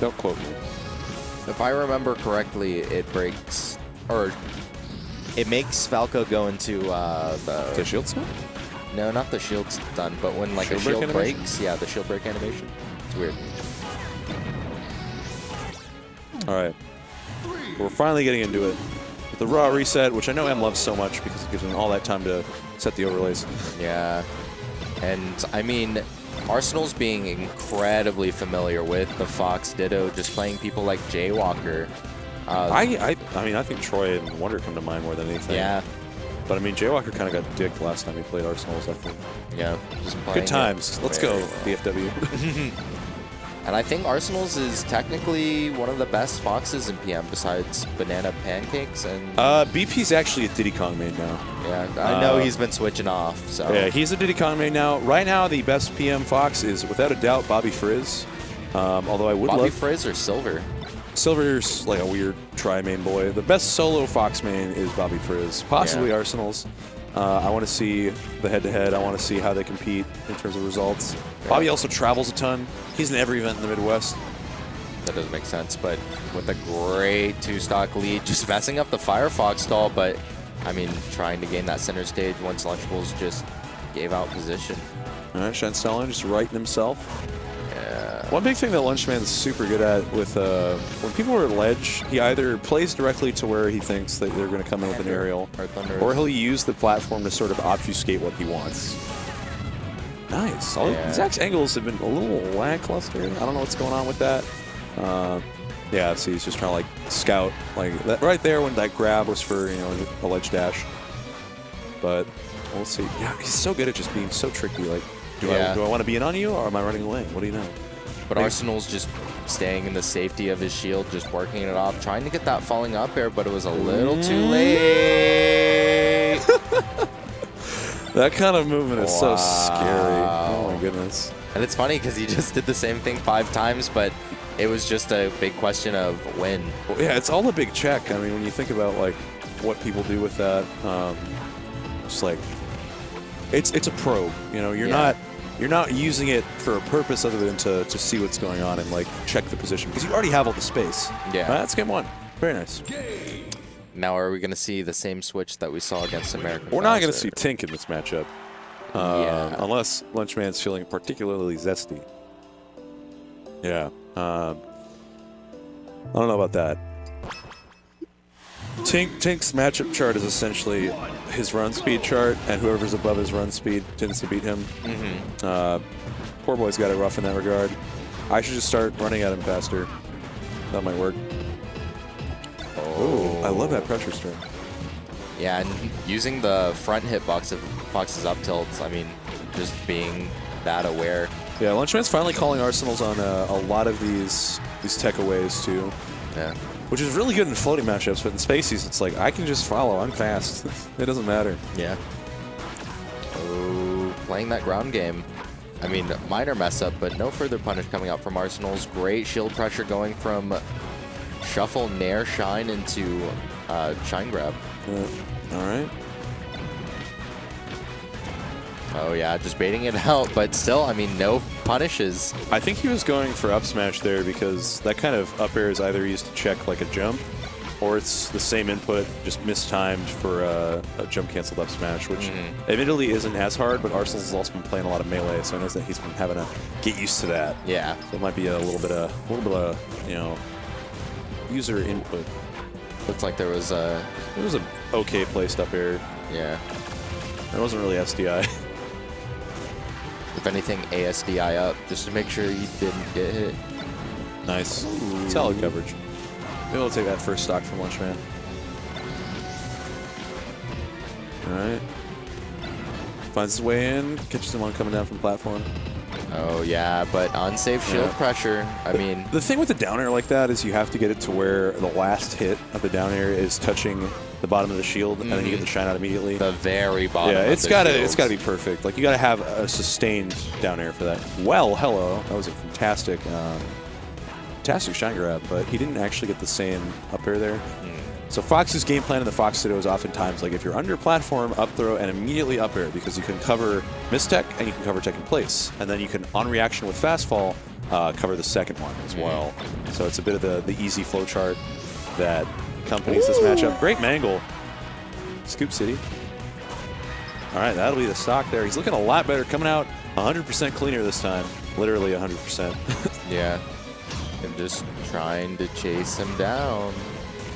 Don't quote me. If I remember correctly, it breaks, or it makes Falco go into The shield stun? No, not the shield stun, but when like Shield a shield break animation? breaks, yeah, the shield break animation. It's weird. All right. We're finally getting into it. With the raw reset, which I know M loves so much because it gives him all that time to set the overlays. Yeah, and I mean, Arsenal's being incredibly familiar with the Fox Ditto, just playing people like Jaywalker. I mean, I think Troy and Wonder come to mind more than anything. Yeah. But I mean, Jaywalker kind of got dicked last time he played Arsenals, I think. Yeah. Just Good times. Let's go, well. BFW. And I think Arsenal's is technically one of the best Foxes in PM besides Banana Pancakes and... BP's actually a Diddy Kong main now. Yeah, I know he's been switching off, so... Yeah, he's a Diddy Kong main now. Right now, the best PM Fox is, without a doubt, Bobby Frizz. Although I would Bobby love... Frizz or Silver? Silver's like a weird tri-main boy. The best solo Fox main is Bobby Frizz. Possibly Arsenal's. I want to see the head-to-head. I want to see how they compete in terms of results. Yeah. Bobby also travels a ton. He's in every event in the Midwest. That doesn't make sense, but with a great two-stock lead, just messing up the Firefox stall, but, I mean, trying to gain that center stage once Lunchables just gave out position. All right, Shanstellan just righting himself. Yeah. One big thing that Lunchman's super good at with when people are at ledge, he either plays directly to where he thinks that they're going to come in with an aerial, or he'll use the platform to sort of obfuscate what he wants. Nice. Zach's angles have been a little lackluster. I don't know what's going on with that. Yeah, see, he's just trying to like scout like that right there when that grab was for a ledge dash. But we'll see. Yeah, he's so good at just being so tricky. Like, do I want to be in on you, or am I running away? What do you know? But Arsenal's just staying in the safety of his shield, just working it off, trying to get that falling up air, but it was a little too late. That kind of movement is so scary. Oh my goodness. And it's funny because he just did the same thing 5 times, but it was just a big question of when. Well, yeah, it's all a big check. I mean, when you think about like what people do with that, it's like it's a probe. You're not using it for a purpose other than to see what's going on and like check the position because you already have all the space. Yeah, that's game 1. Very nice. Now, are we going to see the same switch that we saw against American? We're not going to see Tink in this matchup, unless Lunchman's feeling particularly zesty. Yeah, I don't know about that. Tink's matchup chart is essentially his run speed chart, and whoever's above his run speed tends to beat him. Poor boy's got it rough in that regard. I should just start running at him faster. That might work. Oh, I love that pressure string. Yeah, and using the front hitbox of Fox's up tilts, I mean, just being that aware. Yeah, Lunchman's finally calling Arsenals on a lot of these tech aways too. Yeah. Which is really good in floating matchups, but in Spacies, it's like, I can just follow. I'm fast. It doesn't matter. Yeah. Oh, playing that ground game. I mean, minor mess up, but no further punish coming out from Arsenal's. Great shield pressure going from Shuffle, Nair, Shine into Shine Grab. Yeah. All right. Oh, yeah, just baiting it out, but still, I mean, no punishes. I think he was going for up smash there because that kind of up air is either used to check like a jump, or it's the same input, just mistimed for a jump canceled up smash, which admittedly isn't as hard, but Arsenal's has also been playing a lot of melee, so I know that he's been having to get used to that. Yeah. So it might be a little bit of user input. Looks like there was a... It was an okay placed up air. Yeah. It wasn't really SDI. If anything, ASDI up, just to make sure you didn't get hit. Nice. Ooh. Solid coverage. Maybe we'll take that first stock from Lunchman. Alright. Finds his way in, catches him on coming down from platform. Oh, yeah, but unsafe shield pressure. I mean... The thing with the down air like that is you have to get it to where the last hit of the down air is touching the bottom of the shield, and then you get the shine out immediately. The very bottom of the shield. It's gotta be perfect. Like, you gotta have a sustained down air for that. Well, hello. That was a fantastic shine grab, but he didn't actually get the same up air there. So Fox's game plan in the Fox Ditto is oftentimes like if you're under platform, up throw, and immediately up air because you can cover mistech and you can cover tech in place. And then you can, on reaction with fast fall, cover the second one as well. So it's a bit of the easy flow chart that accompanies this matchup. Great mangle. Scoop City. All right, that'll be the stock there. He's looking a lot better, coming out 100% cleaner this time. Literally 100%. Yeah. And just trying to chase him down,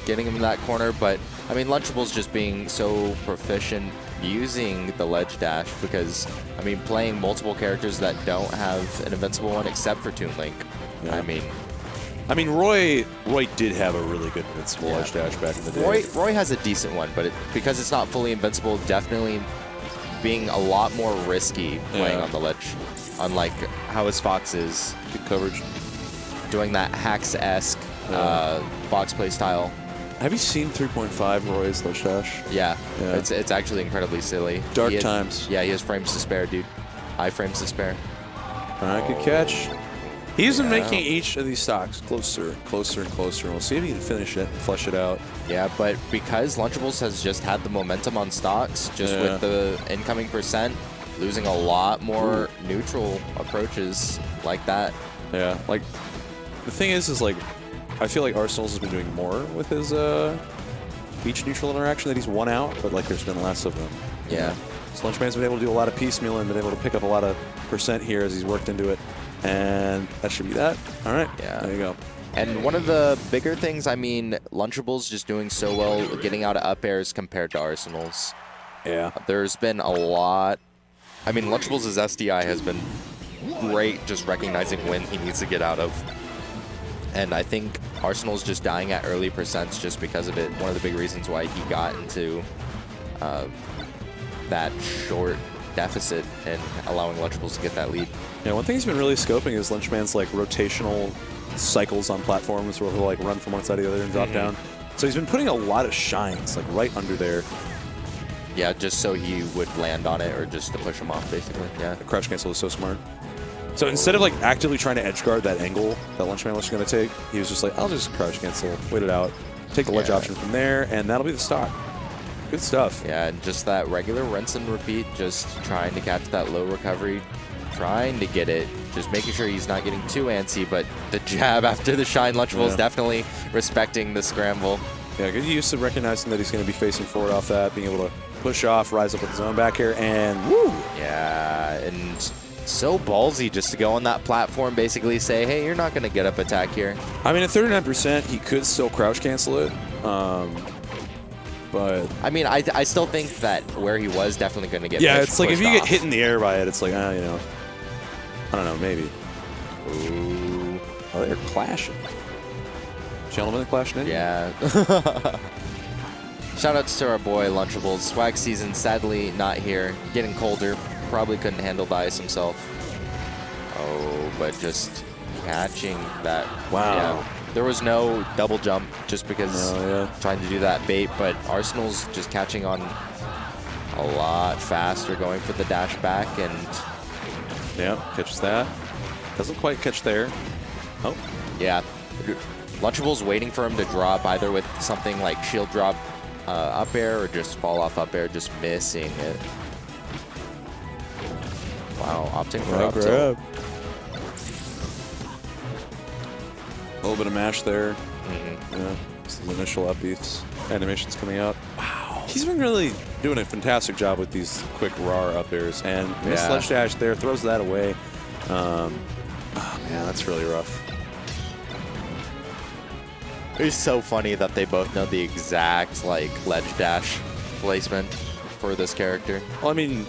getting him in that corner. But, I mean, Lunchables just being so proficient using the ledge dash because, I mean, playing multiple characters that don't have an invincible one except for Toon Link. Yeah. I mean, Roy did have a really good invincible ledge dash back in the day. Roy has a decent one, but because it's not fully invincible, definitely being a lot more risky playing on the ledge, unlike how his Fox is. Good coverage. Doing that Hacks-esque Fox play style. Have you seen 3.5 Roy's ledge dash? Yeah. It's actually incredibly silly. Dark times. Yeah, he has frames to spare, dude. High frames to spare. All right, good catch. He's been making each of these stocks closer, closer, and closer. We'll see if he can finish it and flush it out. Yeah, but because Lunchables has just had the momentum on stocks, just with the incoming percent, losing a lot more neutral approaches like that. Yeah, like, the thing is like, I feel like Arsenal's has been doing more with his each neutral interaction that he's won out, but like there's been less of them. Yeah. So Lunchman's been able to do a lot of piecemeal and been able to pick up a lot of percent here as he's worked into it. And that should be that. All right. Yeah. There you go. And one of the bigger things, I mean, Lunchables just doing so well getting out of up airs compared to Arsenal's. Yeah. There's been a lot. I mean, Lunchables' SDI has been great just recognizing when he needs to get out of. And I think Arsenal's just dying at early percents just because of it. One of the big reasons why he got into that short deficit and allowing Lunchables to get that lead. Yeah, one thing he's been really scoping is Lunchman's like rotational cycles on platforms where he'll like run from one side to the other and drop down. So he's been putting a lot of shines like right under there. Yeah, just so he would land on it or just to push him off basically. Yeah. The crouch cancel is so smart. So instead of like actively trying to edge guard that angle that Lunchman was going to take, he was just like, I'll just crouch cancel, wait it out, take the ledge option from there, and that'll be the stock. Good stuff. Yeah, and just that regular rinse and repeat, just trying to catch that low recovery, trying to get it, just making sure he's not getting too antsy, but the jab after the shine, Lunchable is definitely respecting the scramble. Yeah, good use of recognizing that he's going to be facing forward off that, being able to push off, rise up with his own back here, and woo! Yeah, and so ballsy just to go on that platform, basically say, hey, you're not going to get up attack here. I mean, at 39%, he could still crouch cancel it. But I mean, I still think that where he was definitely going to get it's like if you off. get hit in the air by it, it's like, you know, I don't know, maybe. Ooh. Oh, they're clashing. Gentlemen, they're clashing in? Yeah. Shoutouts to our boy Lunchables. Swag season, sadly not here. Getting colder. Probably couldn't handle the ice himself. Oh, but just catching that. Wow. Yeah. There was no double jump just because trying to do that bait, but Arsenal's just catching on a lot faster, going for the dash back, and catches that. Doesn't quite catch there. Oh. Yeah. Lunchable's waiting for him to drop either with something like shield drop up air or just fall off up air, just missing it. Wow, opting for up tilt. A little bit of mash there. Yeah, this is the initial up beats. Animations coming out. Wow. He's been really doing a fantastic job with these quick raw up airs. And this ledge dash there throws that away. Oh, man, that's really rough. It's so funny that they both know the exact like ledge dash placement for this character. Well, I mean,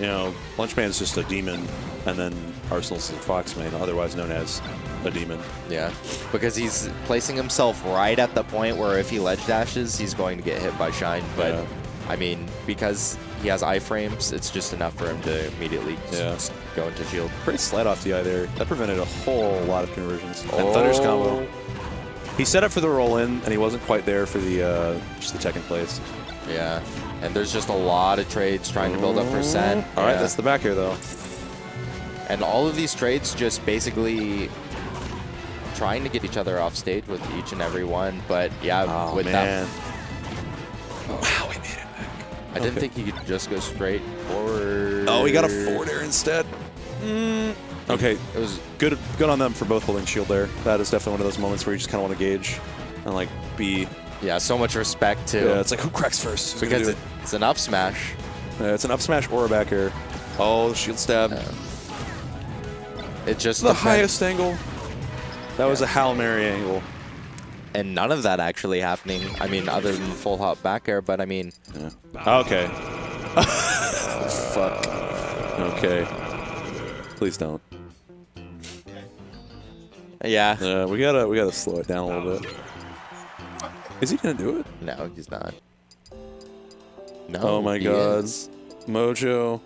you know, Lunchman's just a demon, and then Arsenal's a Foxman, otherwise known as a demon. Yeah, because he's placing himself right at the point where if he ledge dashes, he's going to get hit by Shine. But, I mean, because he has iframes, it's just enough for him to immediately just go into shield. Great slide off DI there. That prevented a whole lot of conversions. And Thunder's combo. He set up for the roll-in, and he wasn't quite there for the just the tech in place. Yeah, and there's just a lot of trades trying to build up percent. All right, that's the back here, though. And all of these trades just basically trying to get each other off stage with each and every one. But, yeah, with that. Wow, we made it back. I didn't think he could just go straight forward. Oh, he got a forward air instead. Okay, It was good on them for both holding shield there. That is definitely one of those moments where you just kind of want to gauge and like be. yeah, so much respect too. Yeah, it's like who cracks first? Who's because gonna do it's an up smash. it's an up smash or a back air. Oh, shield stab. It just The highest angle. That was a Hail Mary angle. and none of that actually happening. I mean, other than the full hop back air, but I mean, Okay. Fuck. Okay. Please don't. yeah. We gotta slow it down a little bit. Is he gonna do it? No, he's not. No. Oh my he God. is. Mojo.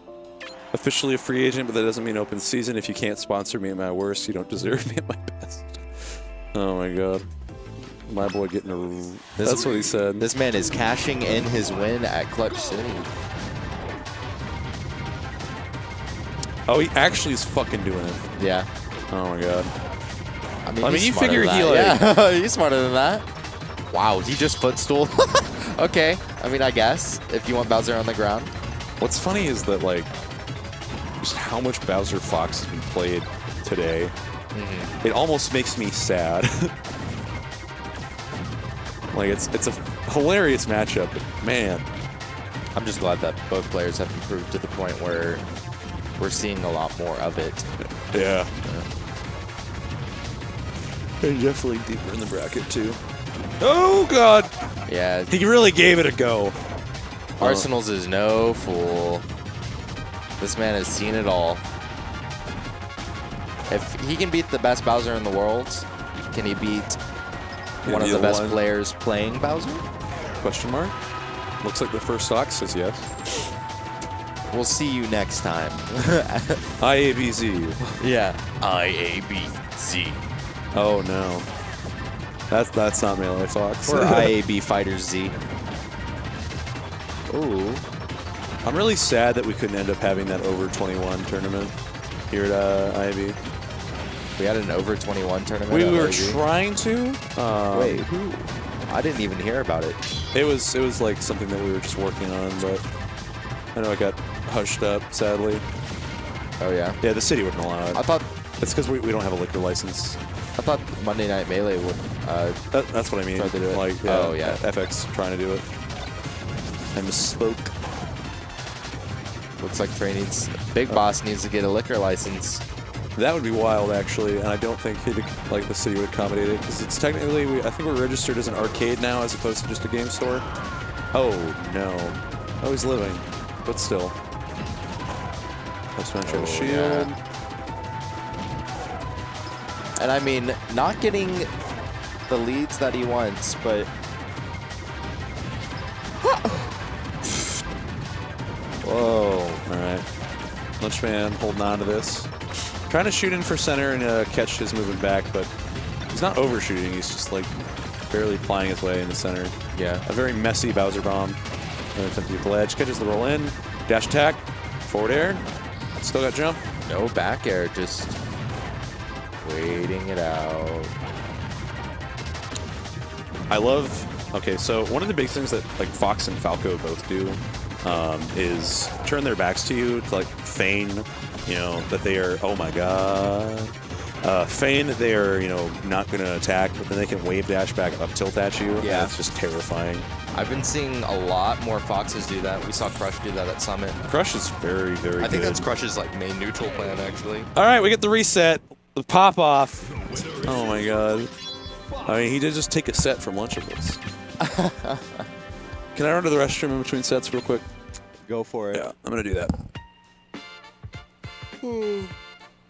Officially a free agent, but that doesn't mean open season. If you can't sponsor me at my worst, you don't deserve me at my best. Oh my God. My boy getting a... That's what he said. This man is cashing in his win at Clutch City. Oh, he actually is fucking doing it. Yeah. Oh my God. I mean, you he's smarter figure than he that. like... Yeah, he's smarter than that. Wow, he just footstool. Okay, I mean, I guess if you want Bowser on the ground. What's funny is that, like, just how much Bowser Fox has been played today. It almost makes me sad. Like, it's a hilarious matchup, but man. I'm just glad that both players have improved to the point where we're seeing a lot more of it. Yeah. And definitely deeper in the bracket, too. Oh, God! Yeah, He really gave it a go. Arsenal's is no fool. This man has seen it all. If he can beat the best Bowser in the world, can he beat one of the best players playing Bowser? Question mark? Looks like the first stock says yes. We'll see you next time. IaBZ. Yeah. IaBZ. Oh, no. That's not Melee Fox. Or IaB Fighter Z. Ooh. I'm really sad that we couldn't end up having that over 21 tournament here at IaB. We had an over 21 tournament. We at were IaB? trying to. Wait, who? I didn't even hear about it. It was like something that we were just working on, but I know it got hushed up, sadly. Oh yeah. Yeah, the city wouldn't allow it. I thought It's because we don't have a liquor license. Monday Night Melee would. That's what I mean. Tried to do it. Like, Oh, yeah. FX trying to do it. I misspoke. Looks like Trey needs. Big Boss needs to get a liquor license. That would be wild, actually, and I don't think like the city would accommodate it because it's technically I think we're registered as an arcade now as opposed to just a game store. Oh no! Oh, he's living, but still. Let's try to shield. Yeah. And I mean, not getting the leads that he wants, but Whoa! All right, Lunchman holding on to this. Trying to shoot in for center and catch his movement back, but he's not overshooting. He's just like barely plying his way into center. yeah. A very messy Bowser bomb. Attempt to get the ledge. Catches the roll in. Dash attack. Forward air. Still got jump. No back air, just waiting it out. I love... Okay, so one of the big things that like Fox and Falco both do is turn their backs to you to like feign, you know, that they are, oh my god. Feign that they are, you know, not going to attack, but then they can wave dash back up tilt at you. Yeah. And it's just terrifying. I've been seeing a lot more Foxes do that. We saw Crush do that at Summit. Crush is very, very good. I think that's Crush's like main neutral plan, actually. All right, we get the reset. The pop off. Oh my god. I mean, he did just take a set from Lunchables. Can I run to the restroom in between sets real quick? Go for it. Yeah, I'm gonna do that.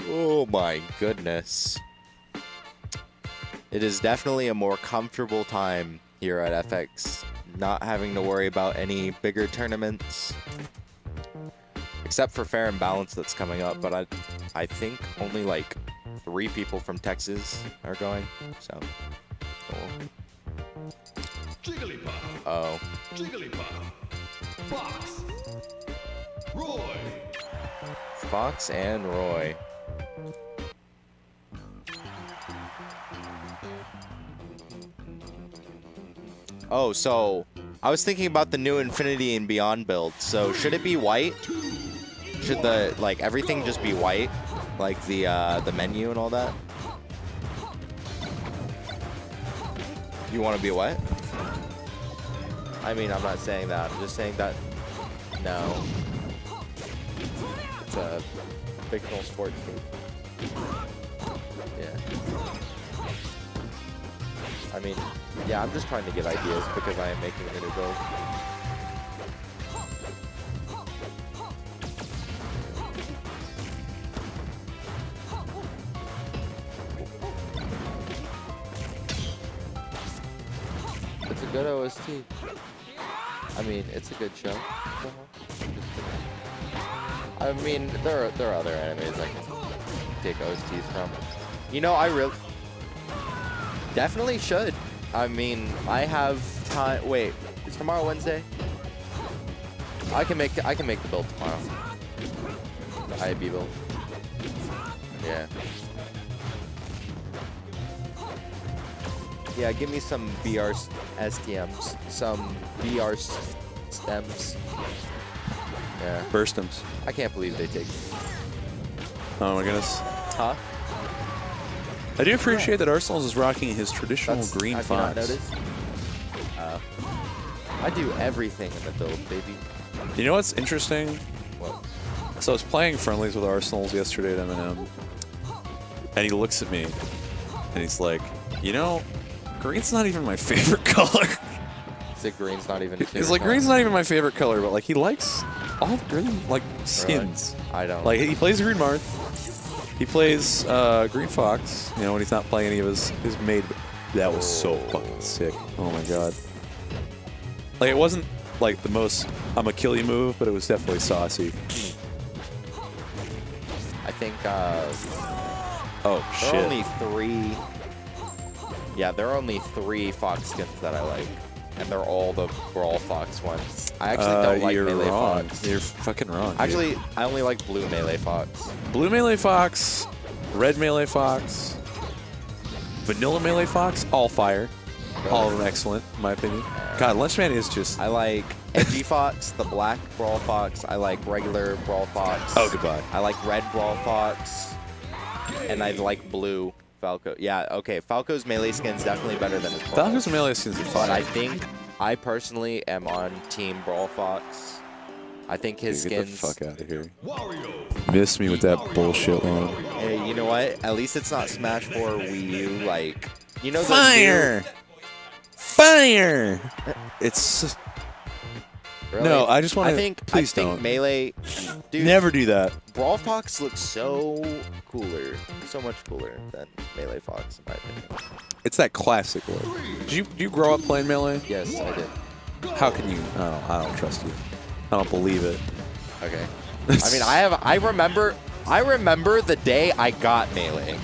Oh my goodness. It is definitely a more comfortable time here at FX. Not having to worry about any bigger tournaments. Except for Fair and Balance that's coming up, but I think only like 3 people from Texas are going, so. Cool. Jigglypuff. Oh. Jigglypuff. Fox. Roy. Fox and Roy. Oh, so I was thinking about the new Infinity and Beyond build. So should it be white? Should the like everything just be white? Like the menu and all that? You want to be what? I mean, I'm not saying that. I'm just saying that, no. It's a fictional sports team. Yeah. I mean, yeah, I'm just trying to get ideas because I am making a new build. It's a good OST. I mean, it's a good show. I mean, there are other animes I can take OSTs from. You know, I really definitely should. I mean, I have time. Wait, is tomorrow Wednesday? I can make the build tomorrow. The IaB build. Yeah. Yeah, give me some BR STMs, some BR stems. Yeah. Burstums. I can't believe they take. Oh my goodness. Huh? I do appreciate that Arsenal's is rocking his traditional green Have you not fox. noticed? I do everything in the build, baby. You know what's interesting? What? So I was playing friendlies with Arsenal's yesterday at M&M, and he looks at me, and he's like, you know, green's not even my favorite color. Is it green's not even? He's like, green's not even my favorite color, but like he likes all the green like skins. Really? I don't. Like he plays Green Marth, he plays Green Fox. You know, when he's not playing any of his made. That was so fucking sick. Oh my god. Like it wasn't like the most I'm a kill you move, but it was definitely saucy. I think. Oh shit. There are only 3. Yeah, there are only 3 fox skins that I like, and they're all the Brawl Fox ones. I actually don't like you're Melee wrong. Fox. You're fucking wrong. Dude. Actually, I only like Blue Melee Fox. Blue Melee Fox, Red Melee Fox, Vanilla Melee Fox, all fire. All of them excellent, in my opinion. God, Lunchman is just... I like Edgy Fox, the Black Brawl Fox. I like regular Brawl Fox. Oh, goodbye. I like Red Brawl Fox. And I like Blue Falco. Yeah, okay. Falco's melee skin's definitely better than his Brawl. Falco's melee skins are fire. But I think I personally am on Team Brawl Fox. I think his Dude, skins... get the fuck out of here. Wario. Miss me with that bullshit one. Hey, you know what? At least it's not Smash 4 Wii U, like... You know the Fire! Fire! It's... Really? No, I just want to... I think don't. Melee... Dude, Never do that. Brawl Fox looks so cooler. So much cooler than Melee Fox, in my opinion. It's that classic look. Did you grow up playing Melee? Yes, I did. How can you... I don't trust you. I don't believe it. Okay. I mean, I remember the day I got Melee.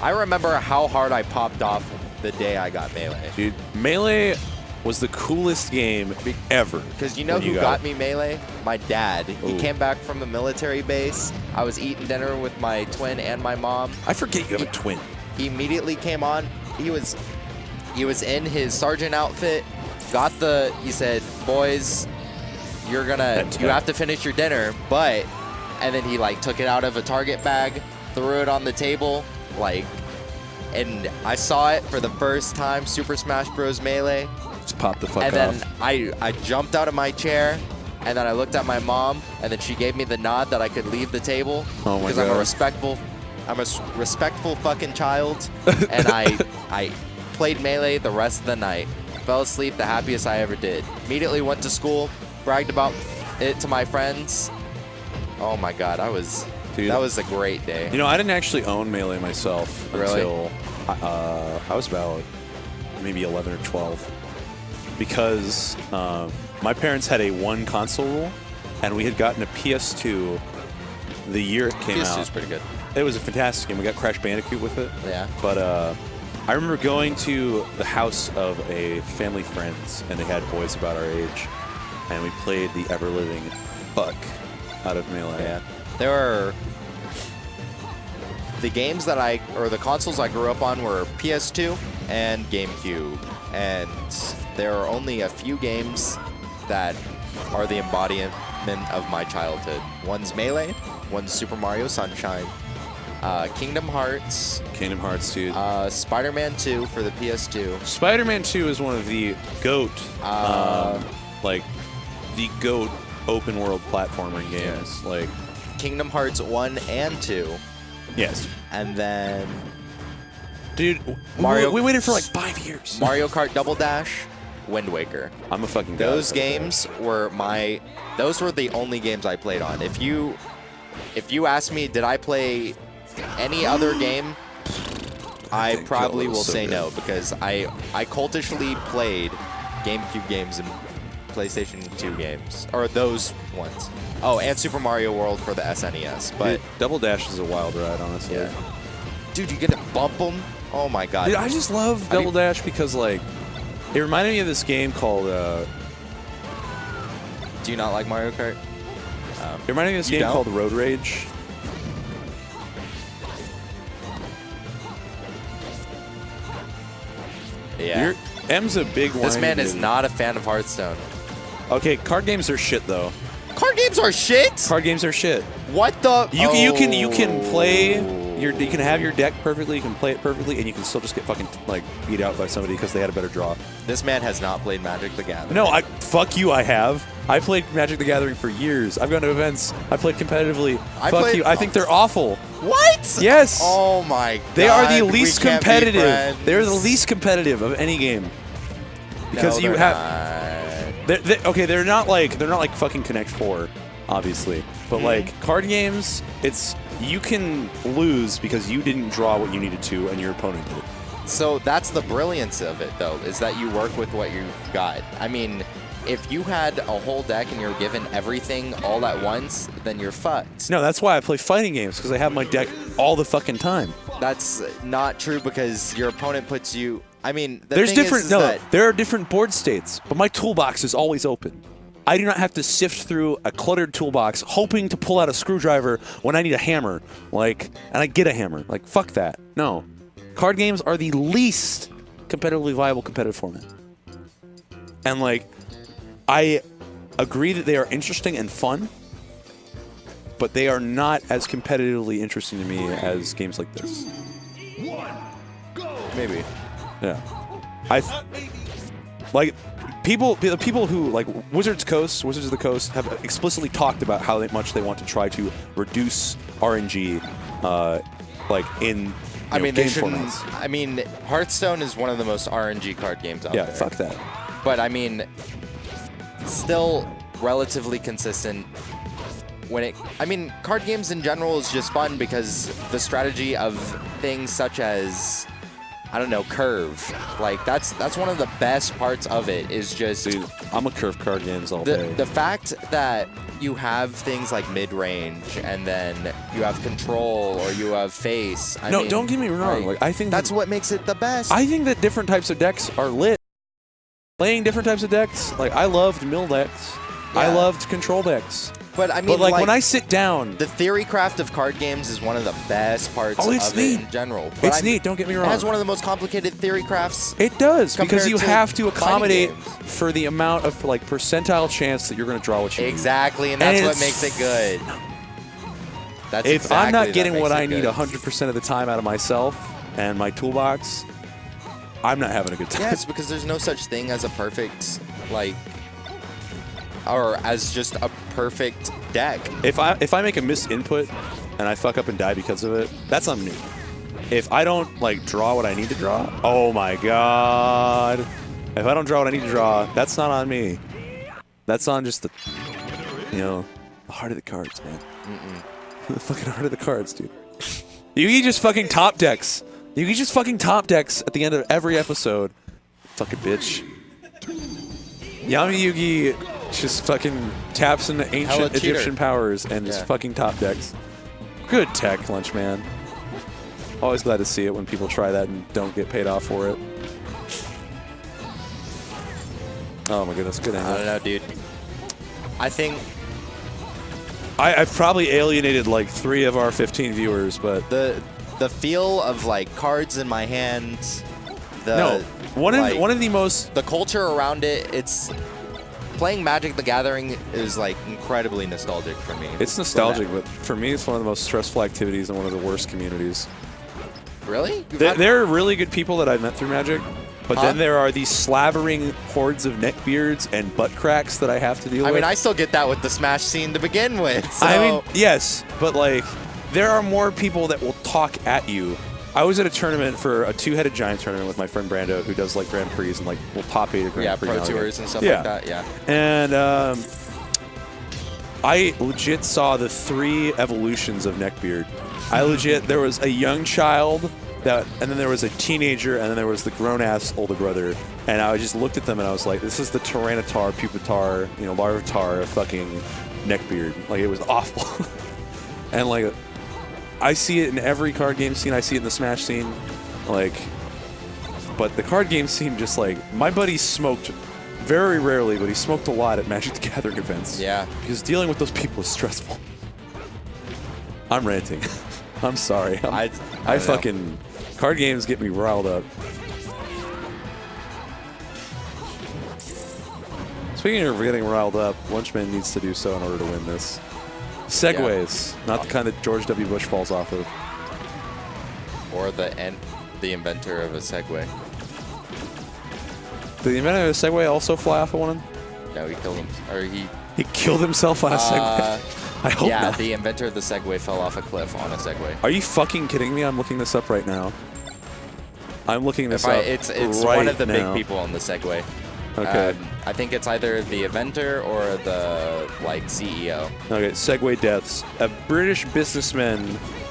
I remember how hard I popped off the day I got Melee. Dude, Melee was the coolest game ever. Because you know when who you got me Melee? My dad. He Ooh. came back from the military base. I was eating dinner with my twin and my mom. I forget you have a twin. He immediately came on. He was in his sergeant outfit. He said, boys, you have to finish your dinner, but, and then he like took it out of a Target bag, threw it on the table, like, and I saw it for the first time, Super Smash Bros. Melee. Just pop the fuck And off. then I jumped out of my chair, and then I looked at my mom, and then she gave me the nod that I could leave the table. Oh my because God. I'm a respectful fucking child, and I played Melee the rest of the night. Fell asleep the happiest I ever did. Immediately went to school, bragged about it to my friends. Oh my God, that was a great day. You know, I didn't actually own Melee myself until I was about maybe 11 or 12. Because my parents had a one console rule, and we had gotten a PS2 the year it came out. PS2 is pretty good. It was a fantastic game. We got Crash Bandicoot with it. Yeah. But I remember going to the house of a family friends, and they had boys about our age, and we played the ever-living fuck out of Melee. Yeah. There are the games the consoles I grew up on were PS2 and GameCube, and there are only a few games that are the embodiment of my childhood. One's Melee, One's Super Mario Sunshine. Kingdom Hearts. Kingdom Hearts, dude. Spider-Man 2 for the PS2. Spider-Man 2 is one of the GOAT, like, the GOAT open world platforming games. Yeah. Like, Kingdom Hearts 1 and 2. yes. And then Dude, Mario- we waited for like 5 years. Mario Kart Double Dash, Wind Waker. I'm a fucking guy. Those games were those were the only games I played on. If you ask me, did I play any other game, I think probably Zelda will was so say good. no, because I cultishly played GameCube games and PlayStation 2 games, or those ones. Oh, and Super Mario World for the SNES. But Dude, Double Dash is a wild ride, honestly. yeah, dude, you get to bump them. Oh my god. Dude, I just love Double Dash because, like, it reminded me of this game called, Do you not like Mario Kart? it reminded me of this You game don't? called Road Rage. Yeah. M's a big one. This man is not a fan of Hearthstone. Okay, card games are shit, though. Card games are shit. Card games are shit. What the? You can play you can have your deck perfectly, you can play it perfectly, and you can still just get fucking like beat out by somebody because they had a better draw. This man has not played Magic the Gathering. No, fuck you. I have. I played Magic the Gathering for years. I've gone to events. I played competitively. Fuck you. I think they're awful. What? Yes. Oh my god. They are the least we can't be competitive. friends. They're the least competitive of any game. Because No, you they're have. not. Okay, they're not like fucking Connect 4, obviously. But like card games, it's you can lose because you didn't draw what you needed to and your opponent did. So that's the brilliance of it, though, is that you work with what you've got. I mean, if you had a whole deck and you're given everything all at once, then you're fucked. No, that's why I play fighting games, because I have my deck all the fucking time. That's not true, because your opponent puts you. I mean, the There's thing different. is No, that there are different board states, but my toolbox is always open. I do not have to sift through a cluttered toolbox hoping to pull out a screwdriver when I need a hammer. Like, and I get a hammer. Like, fuck that. No. Card games are the least competitively viable competitive format. And, like, I agree that they are interesting and fun, but they are not as competitively interesting to me as games like this. maybe. Yeah. The people who, like, Wizards of the Coast, have explicitly talked about how much they want to try to reduce RNG, like, in I mean, game they shouldn't. formats. I mean, Hearthstone is one of the most RNG card games out Yeah, there. fuck that. But I mean, still relatively consistent. I mean, card games in general is just fun because the strategy of things such as, I don't know, curve. Like that's one of the best parts of it is just Dude, I'm a curve card games all day. the fact that you have things like mid-range and then you have control or you have face. I mean, don't get me wrong. Like, I think that's what makes it the best. I think that different types of decks are lit. Playing different types of decks, like, I loved mill decks. I Yeah. loved control decks. But I mean, But, like, when I sit down, the theory craft of card games is one of the best parts Oh, it's of neat. it in general. But it's neat, don't get me wrong. It has one of the most complicated theory crafts. It does, because compared you to have to fighting accommodate games. for the amount of, like, percentile chance that you're going to draw what you need. Exactly, and And that's what it's- makes it good. That's If I'm exactly not that getting makes what it I need good. 100% of the time out of myself and my toolbox, I'm not having a good time. Yes, because there's no such thing as a perfect, like, or as just a perfect deck. If I make a missed input and I fuck up and die because of it, that's on me. If I don't, like, draw what I need to draw, oh my god. If I don't draw what I need to draw, that's not on me. That's on just the heart of the cards, man. The fucking heart of the cards, dude. Yugi just fucking top decks. Yugi just fucking top decks at the end of every episode. Fucking bitch. Yami Yugi just fucking taps into Hella ancient cheater. Egyptian powers and just Yeah. fucking top decks. Good tech, Lunch Man. Always glad to see it when people try that and don't get paid off for it. Oh my goodness, good I angle. don't know, dude. I think I've probably alienated like 3 of our 15 viewers, but the feel of, like, cards in my hands. no. One of the most the culture around it. playing Magic the Gathering is like incredibly nostalgic for me. It's nostalgic, but for me, it's one of the most stressful activities and one of the worst communities. Really? There are really good people that I've met through Magic, but then there are these slavering hordes of neckbeards and butt cracks that I have to deal with. I mean, I still get that with the Smash scene to begin with. So. I mean, yes, but like, there are more people that will talk at you. I was at a tournament for a two-headed giant tournament with my friend Brando, who does like Grand Prix and like will top 8 at Grand Prix. Pro Tours and stuff like that. Yeah. And I legit saw the 3 evolutions of neckbeard. There was a young child. And then there was a teenager, and then there was the grown-ass older brother. And I just looked at them, and I was like, this is the Tyranitar, Pupitar, Larvitar of fucking neckbeard. Like, it was awful. And, like, I see it in every card game scene. I see it in the Smash scene. Like, but the card game scene just, like, my buddy smoked very rarely, but he smoked a lot at Magic the Gathering events. Yeah. Because dealing with those people is stressful. I'm ranting. I'm sorry. I fucking... Card games get me riled up. Speaking of getting riled up, Lunchman needs to do so in order to win this. Segways, not the kind that George W. Bush falls off of. Or the inventor of a Segway. Did the inventor of a Segway also fly off of one? No, he killed him. Or he killed himself on a Segway? I hope not. Yeah, the inventor of the Segway fell off a cliff on a Segway. Are you fucking kidding me? I'm looking this up right now. I'm looking this up It's right one of the now. big people on the Segway. Okay. I think it's either the inventor or the CEO. Okay, Segway deaths. A British businessman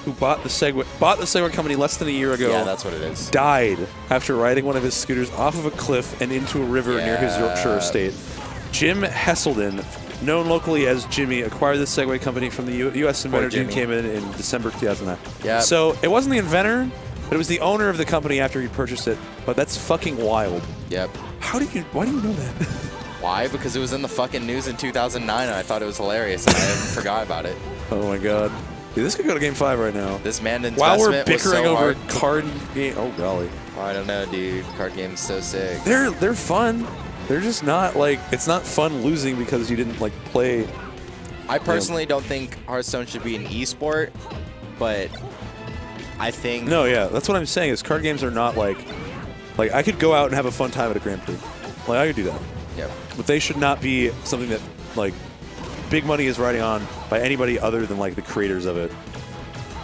who bought the Segway company less than a year ago. Yeah, that's what it is. Died after riding one of his scooters off of a cliff and into a river near his Yorkshire estate. Jim Hesselden, known locally as Jimmy, acquired the Segway company from the U.S. inventor who came in December 2009. Yeah. So it wasn't the inventor, but it was the owner of the company after he purchased it. But that's fucking wild. Yep. Why do you know that? Why? Because it was in the fucking news in 2009 and I thought it was hilarious and I forgot about it. Oh my god. Dude, this could go to Game 5 right now. This man investment While we're bickering was so over hard. card game. Oh golly. I don't know, dude. Card game's so sick. They're fun. They're just not like, it's not fun losing because you didn't like play. I personally don't think Hearthstone should be an esport, but I think No, yeah, that's what I'm saying. Is card games are not like I could go out and have a fun time at a Grand Prix. Like I could do that. Yep. But they should not be something that like big money is riding on by anybody other than like the creators of it.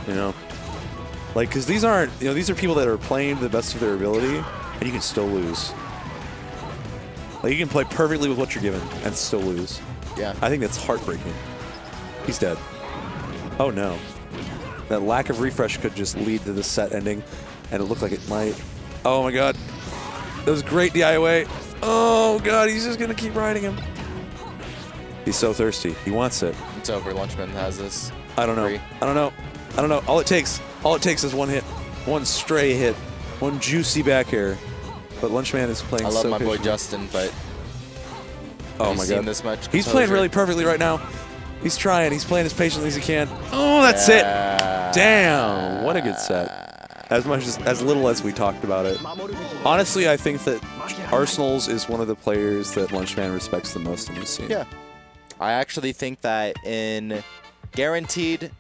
You know? Like, because these aren't, these are people that are playing to the best of their ability, and you can still lose. Like, you can play perfectly with what you're given and still lose. Yeah. I think that's heartbreaking. He's dead. Oh no. That lack of refresh could just lead to the set ending, and it looked like it might. Oh my god. That was great DIY. Oh god, he's just gonna keep riding him. He's so thirsty. He wants it. It's over. Lunchman has this. I don't know. I don't know. I don't know. All it takes is one hit. One stray hit. One juicy back air. But Lunchman is playing so I love my boy patiently. Justin, but oh my god. This much He's playing really perfectly right now. He's trying. He's playing as patiently as he can. Oh, that's it. Damn. What a good set. As little as we talked about it. Honestly, I think that Arsenals is one of the players that Lunchman respects the most in this scene. Yeah. I actually think that in guaranteed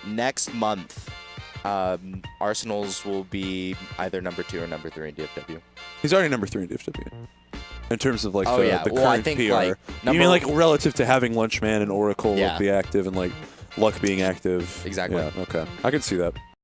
next month, Arsenals will be either number 2 or number 3 in DFW. He's already number 3 in DFW. In terms of like the current well, I think, PR. like, You mean like relative to having Lunchman and Oracle Yeah. be active and like Luck being active? Exactly. Yeah, okay. I could see that.